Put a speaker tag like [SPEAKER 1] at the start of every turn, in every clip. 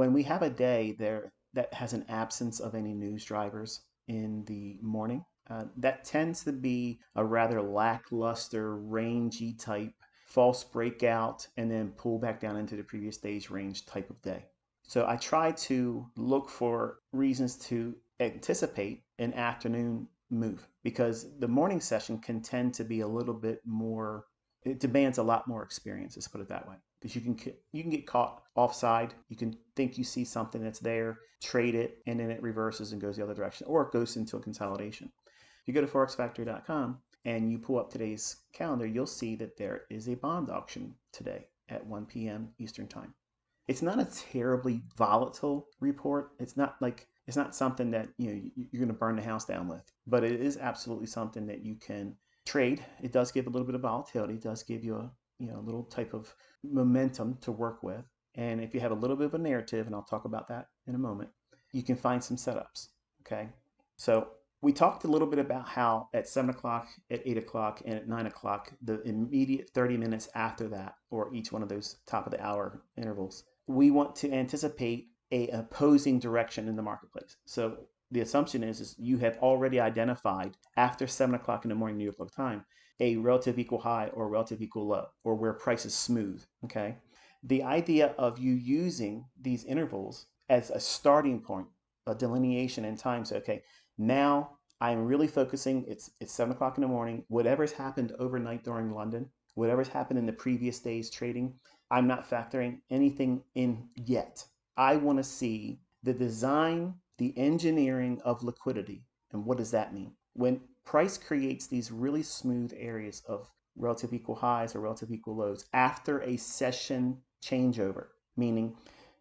[SPEAKER 1] when we have a day there that has an absence of any news drivers in the morning, that tends to be a rather lackluster, rangy type false breakout and then pull back down into the previous day's range type of day. So I try to look for reasons to anticipate an afternoon move because the morning session can tend to be a little bit more, it demands a lot more experience, let's put it that way. Because you can get caught offside. You can think you see something that's there, trade it, and then it reverses and goes the other direction, or it goes into a consolidation. If you go to forexfactory.com and you pull up today's calendar, you'll see that there is a bond auction today at 1 p.m. Eastern Time. It's not a terribly volatile report. It's not something that you're going to burn the house down with, but it is absolutely something that you can trade. It does give a little bit of volatility. It does give you a little type of momentum to work with. And if you have a little bit of a narrative, and I'll talk about that in a moment, you can find some setups. Okay, so we talked a little bit about how at 7 o'clock, at 8 o'clock, and at 9 o'clock, the immediate 30 minutes after that, or each one of those top of the hour intervals, we want to anticipate a opposing direction in the marketplace. So the assumption is you have already identified after 7 o'clock in the morning New York local time a relative equal high or relative equal low, or where price is smooth. Okay, the idea of you using these intervals as a starting point, a delineation in time. So okay, now I'm really focusing. It's 7 o'clock in the morning. Whatever's happened overnight during London, whatever's happened in the previous day's trading, I'm not factoring anything in yet. I want to see the design, the engineering of liquidity. And what does that mean? When price creates these really smooth areas of relative equal highs or relative equal lows after a session changeover, meaning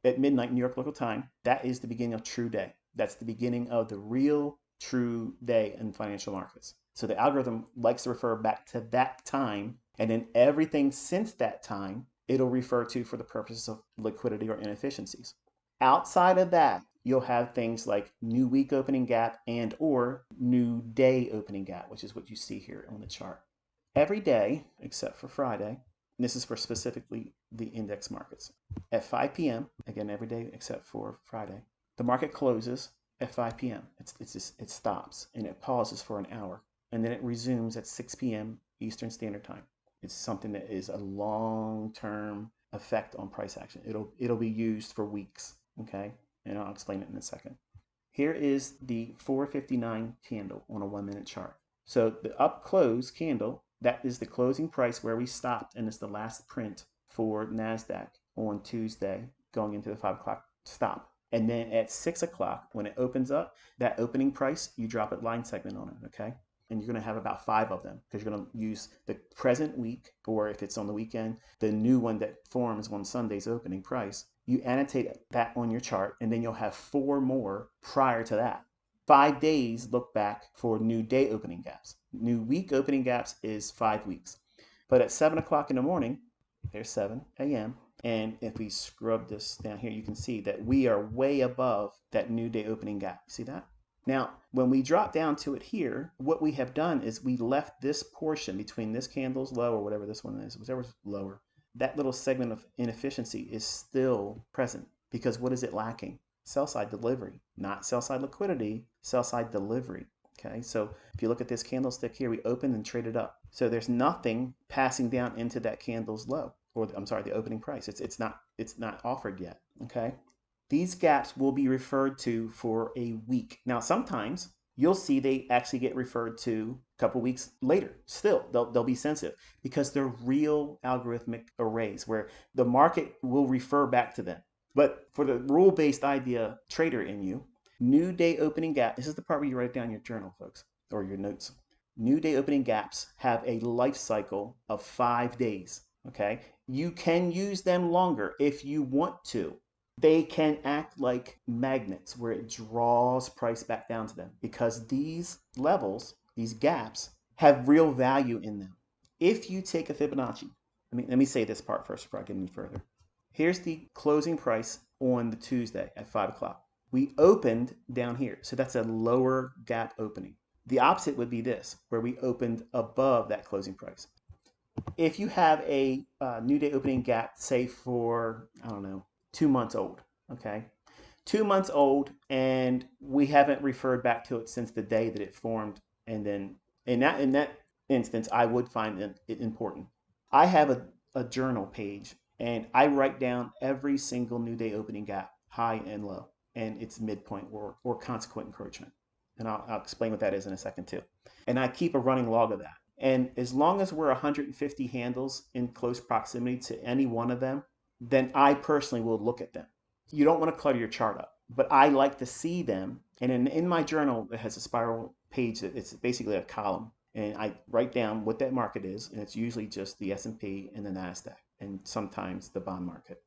[SPEAKER 1] at midnight New York local time, that is the beginning of true day. That's the beginning of the real true day in financial markets. So the algorithm likes to refer back to that time, and then everything since that time it'll refer to for the purposes of liquidity or inefficiencies. Outside of that, you'll have things like new week opening gap and or new day opening gap, which is what you see here on the chart. Every day, except for Friday, and this is for specifically the index markets, at 5 p.m., again, every day except for Friday, the market closes at 5 p.m. It stops and it pauses for an hour, and then it resumes at 6 p.m. Eastern Standard Time. It's something that is a long-term effect on price action. It'll be used for weeks, okay? And I'll explain it in a second. Here is the 459 candle on a 1-minute chart. So the up close candle, that is the closing price where we stopped, and it's the last print for NASDAQ on Tuesday going into the 5 o'clock stop. And then at 6 o'clock, when it opens up, that opening price, you drop a line segment on it, okay? And you're going to have about 5 of them because you're going to use the present week, or if it's on the weekend, the new one that forms on Sunday's opening price. You annotate that on your chart, and then you'll have 4 more prior to that. 5 days look back for new day opening gaps. New week opening gaps is 5 weeks. But at 7 o'clock in the morning, there's 7 a.m., and if we scrub this down here, you can see that we are way above that new day opening gap. See that? Now, when we drop down to it here, what we have done is we left this portion between this candle's low, or whatever this one is, whichever's lower, that little segment of inefficiency is still present because what is it lacking? Sell side delivery, not sell side liquidity, sell side delivery. Okay, so if you look at this candlestick here, we opened and traded up. So there's nothing passing down into that candle's low, or I'm sorry, the opening price. It's not offered yet. Okay. These gaps will be referred to for a week. Now, sometimes you'll see they actually get referred to a couple weeks later. Still, they'll be sensitive because they're real algorithmic arrays where the market will refer back to them. But for the rule-based idea trader in you, new day opening gap, this is the part where you write down your journal, folks, or your notes. New day opening gaps have a life cycle of 5 days, okay? You can use them longer if you want to. They can act like magnets where it draws price back down to them because these levels, these gaps, have real value in them. If you take a Fibonacci, let me say this part first before I get any further. Here's the closing price on the Tuesday at 5 o'clock. We opened down here, so that's a lower gap opening. The opposite would be this, where we opened above that closing price. If you have a new day opening gap, say for, I don't know, 2 months old, Okay. 2 months old, and we haven't referred back to it since the day that it formed. And then in that instance, I would find it important. I have a journal page, and I write down every single new day opening gap, high and low, and its midpoint or consequent encroachment. And I'll explain what that is in a second too. And I keep a running log of that. And as long as we're 150 handles in close proximity to any one of them, then I personally will look at them. You don't want to clutter your chart up, but I like to see them. And in my journal, it has a spiral page that it's basically a column. And I write down what that market is, and it's usually just the S&P and the NASDAQ, and sometimes the bond market.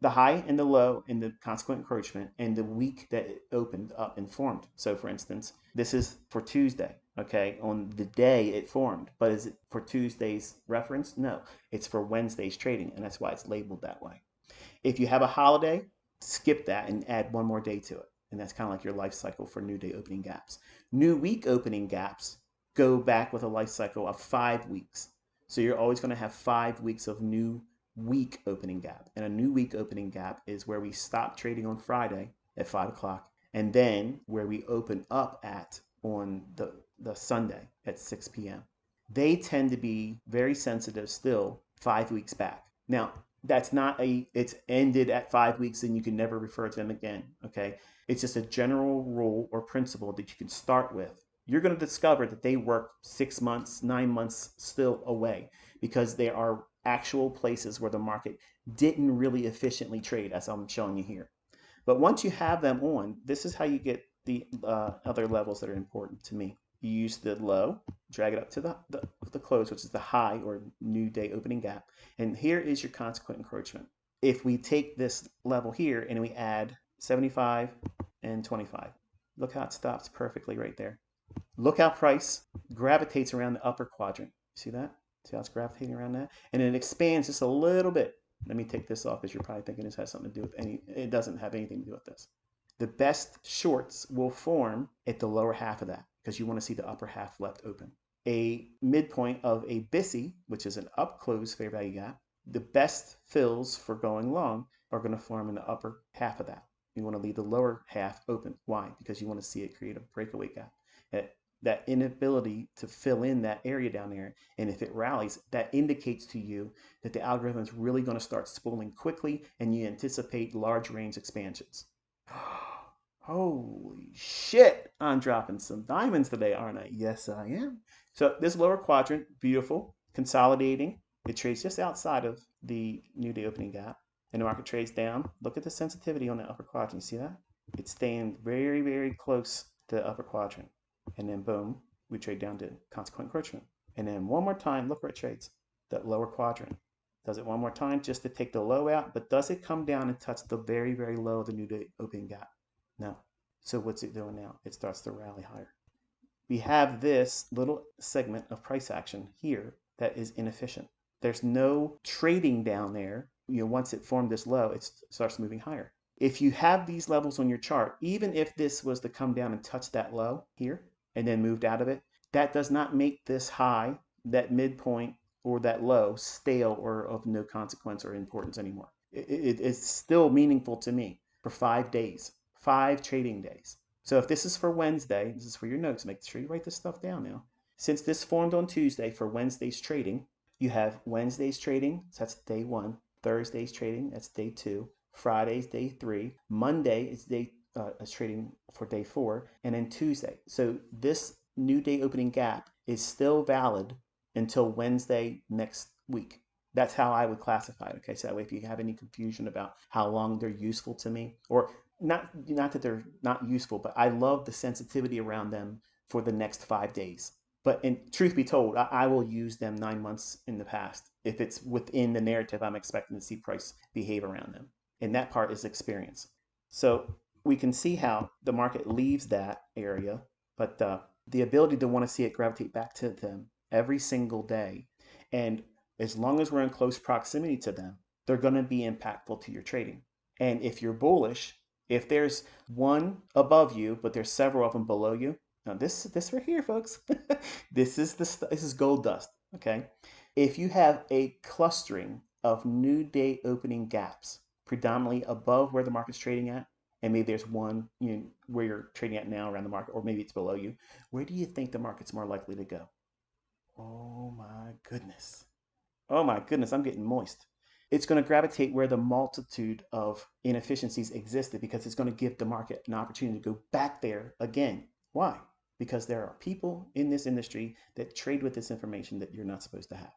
[SPEAKER 1] The high and the low and the consequent encroachment and the week that it opened up and formed. So for instance, this is for Tuesday, okay, on the day it formed. But is it for Tuesday's reference? No, it's for Wednesday's trading, and that's why it's labeled that way. If you have a holiday, skip that and add one more day to it. And that's kind of like your life cycle for new day opening gaps. New week opening gaps go back with a life cycle of 5 weeks. So you're always going to have 5 weeks of new week opening gap. And a new week opening gap is where we stop trading on Friday at 5 o'clock, and then where we open up at on the Sunday at 6 p.m. They tend to be very sensitive still 5 weeks back. Now, that's not it's ended at 5 weeks and you can never refer to them again. Okay. It's just a general rule or principle that you can start with. You're going to discover that they work 6 months, 9 months still away, because they are actual places where the market didn't really efficiently trade, as I'm showing you here. But once you have them on, this is how you get the other levels that are important to me. You use the low, drag it up to the close, which is the high or new day opening gap. And here is your consequent encroachment. If we take this level here and we add 75 and 25, look how it stops perfectly right there. Look how price gravitates around the upper quadrant. See that? See how it's gravitating around that? And it expands just a little bit. Let me take this off, because you're probably thinking this has something to do with it doesn't have anything to do with this. The best shorts will form at the lower half of that, because you want to see the upper half left open. A midpoint of a BISI, which is an up close fair value gap, the best fills for going long are going to form in the upper half of that. You want to leave the lower half open. Why? Because you want to see it create a breakaway gap. That inability to fill in that area down there, and if it rallies, that indicates to you that the algorithm is really going to start spooling quickly, and you anticipate large range expansions. Holy shit, I'm dropping some diamonds today, aren't I? Yes, I am. So this lower quadrant, beautiful, consolidating. It trades just outside of the new day opening gap, and the market trades down. Look at the sensitivity on the upper quadrant. You see that? It's staying very, very close to the upper quadrant. And then boom, we trade down to consequent encroachment. And then one more time, look where it trades, that lower quadrant. Does it one more time just to take the low out, but does it come down and touch the very, very low of the new day opening gap? No. So what's it doing now? It starts to rally higher. We have this little segment of price action here that is inefficient. There's no trading down there. Once it formed this low, it starts moving higher. If you have these levels on your chart, even if this was to come down and touch that low here and then moved out of it, that does not make this high, that midpoint, or that low stale or of no consequence or importance anymore. It's still meaningful to me for 5 days, 5 trading days. So if this is for Wednesday, this is for your notes, make sure you write this stuff down now. Since this formed on Tuesday for Wednesday's trading, you have Wednesday's trading, so that's day 1. Thursday's trading, that's day 2. Friday's day 3. Monday is trading for day 4, and then Tuesday. So this new day opening gap is still valid until Wednesday next week. That's how I would classify it. Okay, so that way if you have any confusion about how long they're useful to me, or not that they're not useful, but I love the sensitivity around them for the next 5 days. But in truth be told, I will use them 9 months in the past if it's within the narrative I'm expecting to see price behave around them. And that part is experience. So we can see how the market leaves that area, but the ability to want to see it gravitate back to them every single day. And as long as we're in close proximity to them, they're going to be impactful to your trading. And if you're bullish, if there's one above you, but there's several of them below you, now this right here, folks, this is gold dust. Okay, if you have a clustering of new day opening gaps, predominantly above where the market's trading at, and maybe there's one, where you're trading at now around the market, or maybe it's below you, where do you think the market's more likely to go? Oh my goodness. Oh my goodness, I'm getting moist. It's going to gravitate where the multitude of inefficiencies existed, because it's going to give the market an opportunity to go back there again. Why? Because there are people in this industry that trade with this information that you're not supposed to have.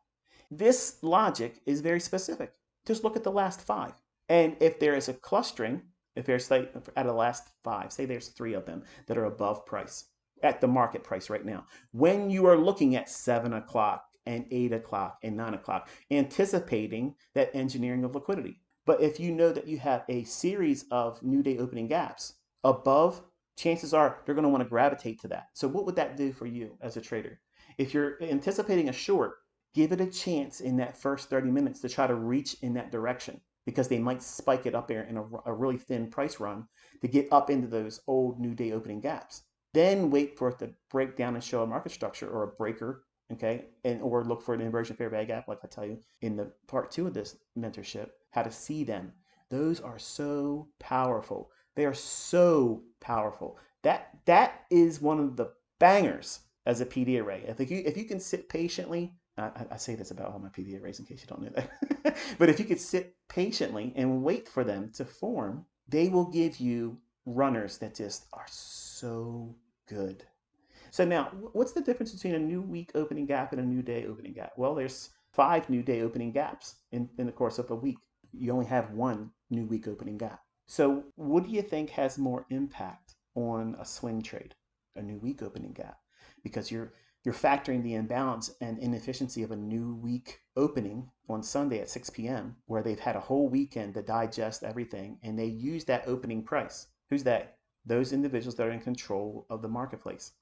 [SPEAKER 1] This logic is very specific. Just look at the last five. And if there is a clustering, if there's like out of the last five, say there's three of them that are above price at the market price right now. When you are looking at 7 o'clock and 8 o'clock and 9 o'clock, anticipating that engineering of liquidity. But if you know that you have a series of new day opening gaps above, chances are they're going to want to gravitate to that. So what would that do for you as a trader? If you're anticipating a short, give it a chance in that first 30 minutes to try to reach in that direction, because they might spike it up there in a really thin price run to get up into those old new day opening gaps. Then wait for it to break down and show a market structure or a breaker, okay, and or look for an inversion fair value gap, like I tell you in the part 2 of this mentorship, how to see them. Those are so powerful. They are so powerful. That is one of the bangers as a PD array. If you can sit patiently, I say this about all my PD arrays in case you don't know that, but if you could sit patiently and wait for them to form, they will give you runners that just are so good. So now, what's the difference between a new week opening gap and a new day opening gap? Well, there's 5 new day opening gaps in the course of a week. You only have 1 new week opening gap. So what do you think has more impact on a swing trade? A new week opening gap, because you're factoring the imbalance and inefficiency of a new week opening on Sunday at 6 p.m., where they've had a whole weekend to digest everything, and they use that opening price. Who's that? Those individuals that are in control of the marketplace.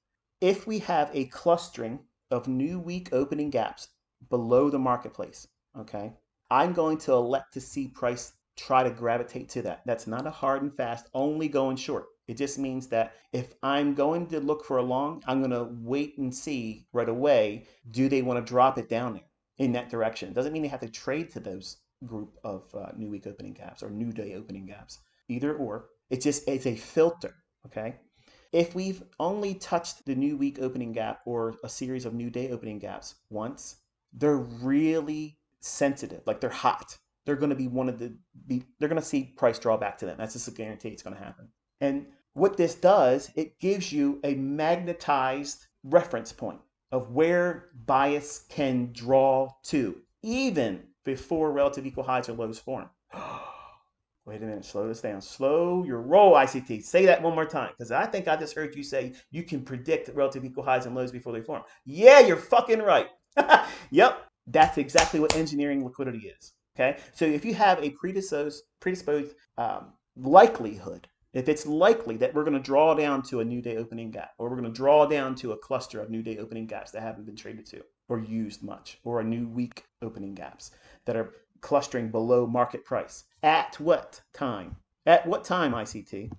[SPEAKER 1] If we have a clustering of new week opening gaps below the marketplace, okay, I'm going to elect to see price try to gravitate to that. That's not a hard and fast, only going short. It just means that if I'm going to look for a long, I'm going to wait and see right away, do they want to drop it down there in that direction? It doesn't mean they have to trade to those group of new week opening gaps or new day opening gaps. Either or. It's a filter, okay? If we've only touched the new week opening gap or a series of new day opening gaps once, they're really sensitive, like they're hot. They're going to be they're going to see price draw back to them. That's just a guarantee it's going to happen. And what this does, it gives you a magnetized reference point of where bias can draw to, even before relative equal highs or lows form. Wait a minute, slow this down. Slow your roll, ICT. Say that one more time, because I think I just heard you say you can predict relative equal highs and lows before they form. Yeah, you're fucking right. Yep, that's exactly what engineering liquidity is. Okay, so if you have a predisposed likelihood, if it's likely that we're going to draw down to a new day opening gap, or we're going to draw down to a cluster of new day opening gaps that haven't been traded to or used much, or a new week opening gaps that are clustering below market price. At what time? At what time, ICT?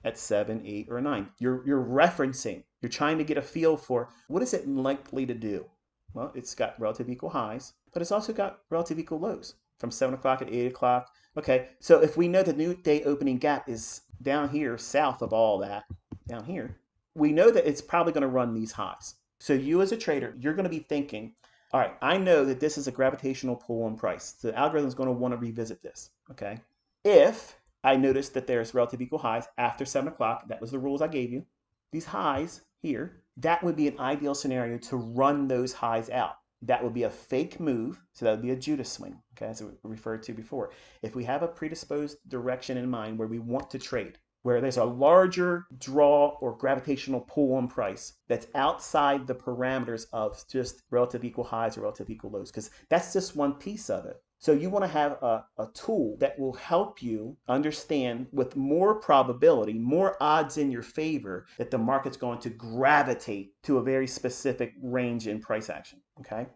[SPEAKER 1] At 7, 8, or 9. You're referencing. You're trying to get a feel for what is it likely to do. Well, it's got relative equal highs, but it's also got relative equal lows from 7 o'clock and 8 o'clock. Okay, so if we know the new day opening gap is down here south of all that, down here, we know that it's probably going to run these highs. So you as a trader, you're going to be thinking, all right, I know that this is a gravitational pull on price. The algorithm is going to want to revisit this, okay? If I notice that there's relative equal highs after 7 o'clock, that was the rules I gave you, these highs here, that would be an ideal scenario to run those highs out. That would be a fake move, so that would be a Judas swing, okay, as we referred to before. If we have a predisposed direction in mind where we want to trade, where there's a larger draw or gravitational pull on price that's outside the parameters of just relative equal highs or relative equal lows, because that's just one piece of it. So you want to have a tool that will help you understand with more probability, more odds in your favor, that the market's going to gravitate to a very specific range in price action, okay?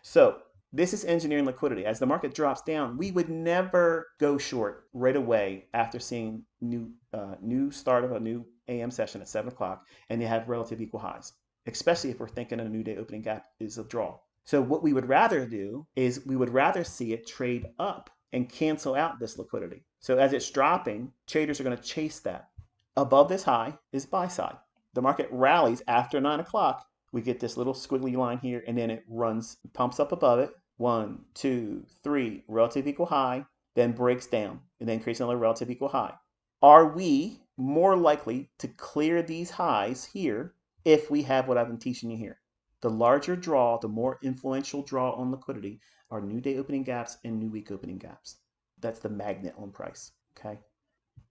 [SPEAKER 1] So this is engineering liquidity. As the market drops down, we would never go short right away after seeing new start of a new AM session at 7 o'clock and they have relative equal highs, especially if we're thinking a new day opening gap is a draw. So what we would rather do is we would rather see it trade up and cancel out this liquidity. So as it's dropping, traders are going to chase that. Above this high is buy side. The market rallies after 9 o'clock. We get this little squiggly line here, and then it runs, pumps up above it. 1, 2, 3, relative equal high, then breaks down, and then creates another relative equal high. Are we more likely to clear these highs here if we have what I've been teaching you here? The larger draw, the more influential draw on liquidity are new day opening gaps and new week opening gaps. That's the magnet on price, okay?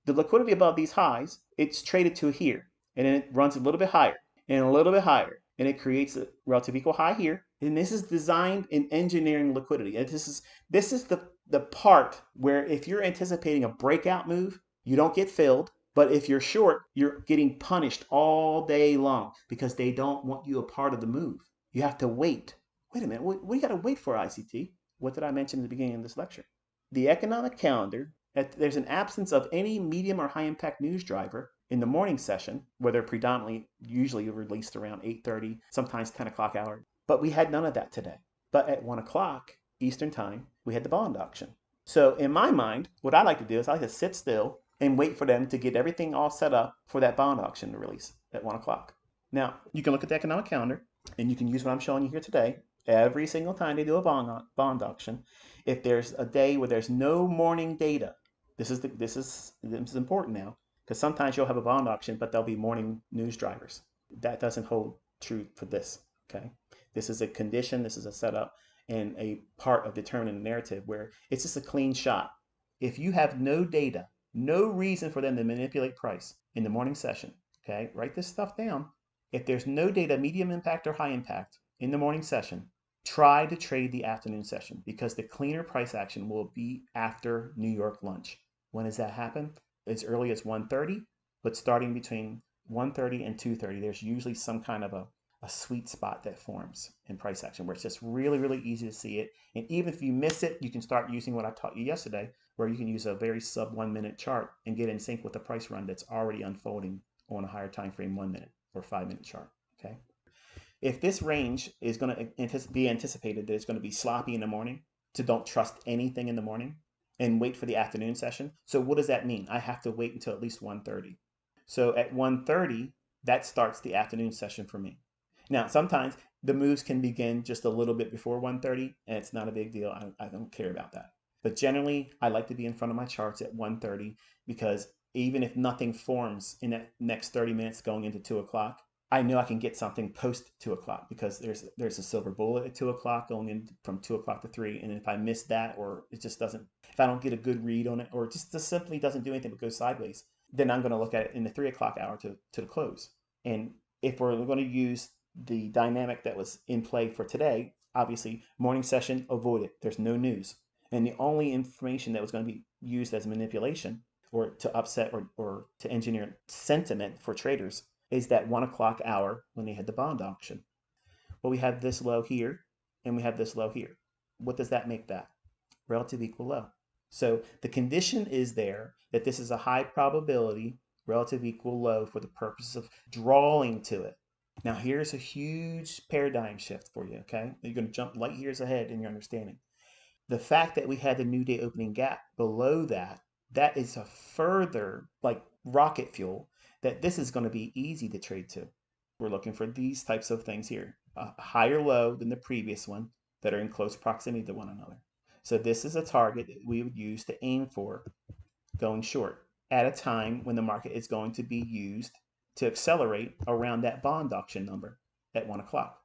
[SPEAKER 1] The liquidity above these highs, it's traded to here, and then it runs a little bit higher and a little bit higher, and it creates a relative equal high here. And this is designed in engineering liquidity. And this is the part where if you're anticipating a breakout move, you don't get filled. But if you're short, you're getting punished all day long because they don't want you a part of the move. You have to wait. Wait a minute, what do you got to wait for, ICT? What did I mention at the beginning of this lecture? The economic calendar, there's an absence of any medium or high impact news driver in the morning session, where they're predominantly usually released around 8:30, sometimes 10 o'clock hour. But we had none of that today. But at 1 o'clock Eastern time, we had the bond auction. So in my mind, what I like to do is I like to sit still and wait for them to get everything all set up for that bond auction to release at 1 o'clock. Now, you can look at the economic calendar, and you can use what I'm showing you here today. Every single time they do a bond auction, if there's a day where there's no morning data, this is important now, because sometimes you'll have a bond auction, but there'll be morning news drivers. That doesn't hold true for this, okay? This is a condition, this is a setup, and a part of determining the narrative where it's just a clean shot. If you have no data, no reason for them to manipulate price in the morning session, okay? Write this stuff down. If there's no data, medium impact or high impact in the morning session, try to trade the afternoon session, because the cleaner price action will be after New York lunch. When does that happen? As early as 1:30, but starting between 1:30 and 2:30, there's usually some kind of a sweet spot that forms in price action where it's just really, really easy to see it. And even if you miss it, you can start using what I taught you yesterday, where you can use a very sub 1 minute chart and get in sync with the price run that's already unfolding on a higher time frame 1 minute or 5 minute chart. Okay. If this range is going to be anticipated that it's going to be sloppy in the morning, so don't trust anything in the morning and wait for the afternoon session. So what does that mean? I have to wait until at least 1:30. So at 1:30, that starts the afternoon session for me. Now, sometimes the moves can begin just a little bit before 1:30, and it's not a big deal. I don't care about that. But generally, I like to be in front of my charts at 1:30, because even if nothing forms in that next 30 minutes going into 2 o'clock, I know I can get something post 2 o'clock, because there's a silver bullet at 2 o'clock going in from 2 o'clock to 3. And if I miss that, or it just doesn't, if I don't get a good read on it, or it just simply doesn't do anything but go sideways, then I'm going to look at it in the 3 o'clock hour to the close. And if we're going to use the dynamic that was in play for today, obviously morning session, avoid it. There's no news. And the only information that was going to be used as manipulation or to upset or to engineer sentiment for traders is that 1 o'clock hour when they had the bond auction. Well, we have this low here and we have this low here. What does that make that? Relative equal low. So the condition is there that this is a high probability relative equal low for the purpose of drawing to it. Now here's a huge paradigm shift for you, okay? You're going to jump light years ahead in your understanding. The fact that we had the new day opening gap below that, that is a further like rocket fuel that this is going to be easy to trade to. We're looking for these types of things here, a higher low than the previous one that are in close proximity to one another. So this is a target that we would use to aim for going short at a time when the market is going to be used to accelerate around that bond auction number at 1 o'clock.